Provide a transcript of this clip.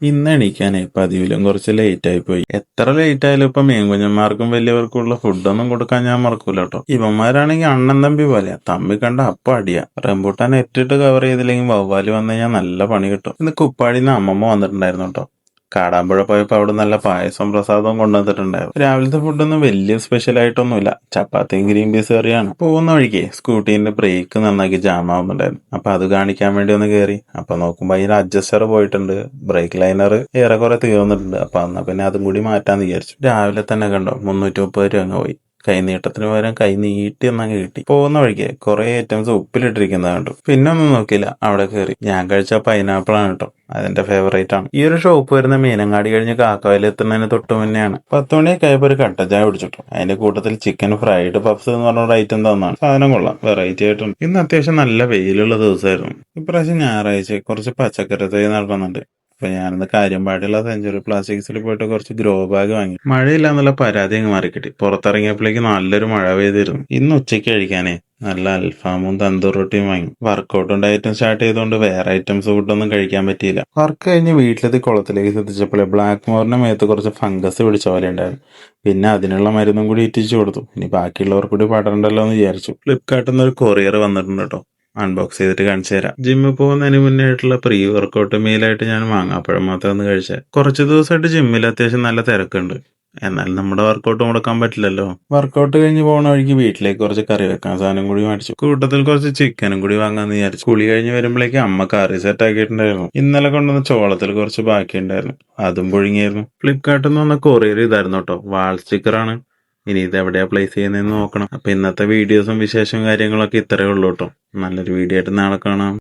ഇന്ന് എണീക്കാനേ പതിവിലും കുറച്ച് ലേറ്റ് ആയി പോയി. എത്ര ലേറ്റ് ആയാലും ഇപ്പൊ മീൻകുഞ്ഞന്മാർക്കും വലിയവർക്കുള്ള ഫുഡൊന്നും കൊടുക്കാൻ ഞാൻ മറക്കൂല കേട്ടോ. ഇവന്മാരാണെങ്കിൽ അണ്ണൻ തമ്പി പോലെയാ, തമ്മി കണ്ട അപ്പൊ അടിയാ. റംബൂട്ടാൻ എറ്റിട്ട് കവർ ചെയ്തില്ലെങ്കിൽ വവ്വാല് വന്നു കഴിഞ്ഞാൽ നല്ല പണി കിട്ടും. ഇന്ന് കുപ്പാടിന്ന് അമ്മമ്മ വന്നിട്ടുണ്ടായിരുന്നു കേട്ടോ. കാടാമ്പുഴ പോയപ്പോ അവിടെ നല്ല പായസം പ്രസാദവും കൊണ്ടുവന്നിട്ടുണ്ടായിരുന്നു. രാവിലത്തെ ഫുഡൊന്നും വലിയ സ്പെഷ്യൽ ആയിട്ടൊന്നുമില്ല, ചപ്പാത്തിയും ഗ്രീൻ പീസ് കറിയാണ്. പോകുന്ന വഴിക്ക് സ്കൂട്ടീന്റെ ബ്രേക്ക് നന്നാക്കി ജാം ആവുന്നുണ്ടായിരുന്നു. അപ്പൊ അത് കാണിക്കാൻ വേണ്ടി ഒന്ന് കയറി. അപ്പൊ നോക്കുമ്പോ അതിന് അഡ്ജസ്റ്റർ പോയിട്ടുണ്ട്, ബ്രേക്ക് ലൈനർ ഏറെക്കുറെ തീർന്നിട്ടുണ്ട്. അപ്പൊ എന്നാ പിന്നെ അതും കൂടി മാറ്റാന്ന് വിചാരിച്ചു. രാവിലെ തന്നെ കണ്ടോ 330 രൂപ അങ്ങ് പോയി. കൈനീട്ടത്തിന് പകരം കൈ നീട്ടി എന്നങ്ങ് കിട്ടി. പോകുന്ന വഴിക്ക് കുറെ ഐറ്റംസ് ഉപ്പിലിട്ടിരിക്കുന്നത് കണ്ടു. പിന്നെ ഒന്നും നോക്കിയില്ല, അവിടെ കയറി. ഞാൻ കഴിച്ച പൈനാപ്പിൾ ആണ് കേട്ടോ, അതിന്റെ ഫേവറേറ്റ് ആണ്. ഈ ഒരു ഷോപ്പ് വരുന്ന മീനങ്ങാടി കഴിഞ്ഞ് കാക്കവയൽ എത്തുന്നതിന് തൊട്ട് മുന്നെയാണ്. 10 മണിയൊക്കെ ആയപ്പോ ഒരു കട്ട ചായ കുടിച്ചിട്ടു. അതിന്റെ കൂട്ടത്തിൽ ചിക്കൻ ഫ്രൈഡ് പഫ്സ് എന്ന് പറഞ്ഞ ഐറ്റം തന്നാണ്. സാധനം കൊള്ളാം, വെറൈറ്റി ആയിട്ടുണ്ട്. ഇന്ന് അത്യാവശ്യം നല്ല വെയിലുള്ള ദിവസമായിരുന്നു. ഇപ്രാവശ്യം ഞായറാഴ്ച കുറച്ച് പച്ചക്കറി തൈ നടക്കുന്നുണ്ട്. അപ്പൊ ഞാനിന്ന് കാര്യമ്പാടിയുള്ള സെഞ്ചുറി പ്ലാസ്റ്റിക്സിൽ പോയിട്ട് കുറച്ച് ഗ്രോ ബാഗ് വാങ്ങി. മഴയില്ല എന്നുള്ള പരാതി അങ്ങ് മാറിക്കിട്ടി. പുറത്തിറങ്ങിയപ്പോഴേക്ക് നല്ലൊരു മഴ പെയ്തിരുന്നു. ഇന്ന് ഉച്ചയ്ക്ക് കഴിക്കാനേ നല്ല അൽഫാമും തന്തൂർ റൊട്ടിയും വാങ്ങി. വർക്കൗട്ടും ഡയറ്റും സ്റ്റാർട്ട് ചെയ്തുകൊണ്ട് വേറെ ഐറ്റംസ് ഫുഡൊന്നും കഴിക്കാൻ പറ്റിയില്ല. വർക്ക് കഴിഞ്ഞ് വീട്ടിലെത്തി കുളത്തിലേക്ക് ശ്രദ്ധിച്ചപ്പോൾ ബ്ലാക്ക് മോറിന്റെ മേത്ത് കുറച്ച് ഫംഗസ് പിടിച്ച പോലെ ഉണ്ടായിരുന്നു. പിന്നെ അതിനുള്ള മരുന്നും കൂടി ഇറ്റിച്ചു കൊടുത്തു. ഇനി ബാക്കിയുള്ളവർ കൂടി പടരണ്ടല്ലോ എന്ന് വിചാരിച്ചു. ഫ്ലിപ്കാർട്ടിൽ നിന്ന് ഒരു കൊറിയർ വന്നിട്ടുണ്ട് കേട്ടോ, അൺബോക്സ് ചെയ്തിട്ട് കാണിച്ചു തരാം. ജിമ്മിൽ പോകുന്നതിന് മുന്നേ ആയിട്ടുള്ള പ്രീ വർക്കൗട്ട് മീലായിട്ട് ഞാൻ മാങ്ങാപ്പഴം മാത്രം ഒന്ന് കഴിച്ചത്. കുറച്ച് ദിവസമായിട്ട് ജിമ്മിൽ അത്യാവശ്യം നല്ല തിരക്കുണ്ട്. എന്നാൽ നമ്മുടെ വർക്കൗട്ട് മുടക്കാൻ പറ്റില്ലല്ലോ. വർക്കൗട്ട് കഴിഞ്ഞ് പോണ വഴിക്ക് വീട്ടിലേക്ക് കുറച്ച് കറി വെക്കാൻ സാധനം കൂടി മേടിച്ചു. കൂട്ടത്തിൽ കുറച്ച് ചിക്കനും കൂടി വാങ്ങാന്ന് വിചാരിച്ചു. കുളി കഴിഞ്ഞ് വരുമ്പോഴേക്ക് അമ്മ കറി സെറ്റ് ആക്കിയിട്ടുണ്ടായിരുന്നു. ഇന്നലെ കൊണ്ടുവന്ന ചോളത്തിൽ കുറച്ച് ബാക്കിയുണ്ടായിരുന്നു, അതും പുഴുങ്ങിയായിരുന്നു. ഫ്ലിപ്കാർട്ടിൽ നിന്ന് വന്ന കൊറിയർ ഇതായിരുന്നു കേട്ടോ, വാൾ സ്റ്റിക്കറാണ്. ഇനി ഇത് എവിടെയാ പ്ലേസ് ചെയ്യുന്നതെന്ന് നോക്കണം. അപ്പൊ ഇന്നത്തെ വീഡിയോസും വിശേഷവും കാര്യങ്ങളൊക്കെ ഇത്രയേ ഉള്ളൂ കേട്ടോ. നല്ലൊരു വീഡിയോ ആയിട്ട് നാളെ കാണാം.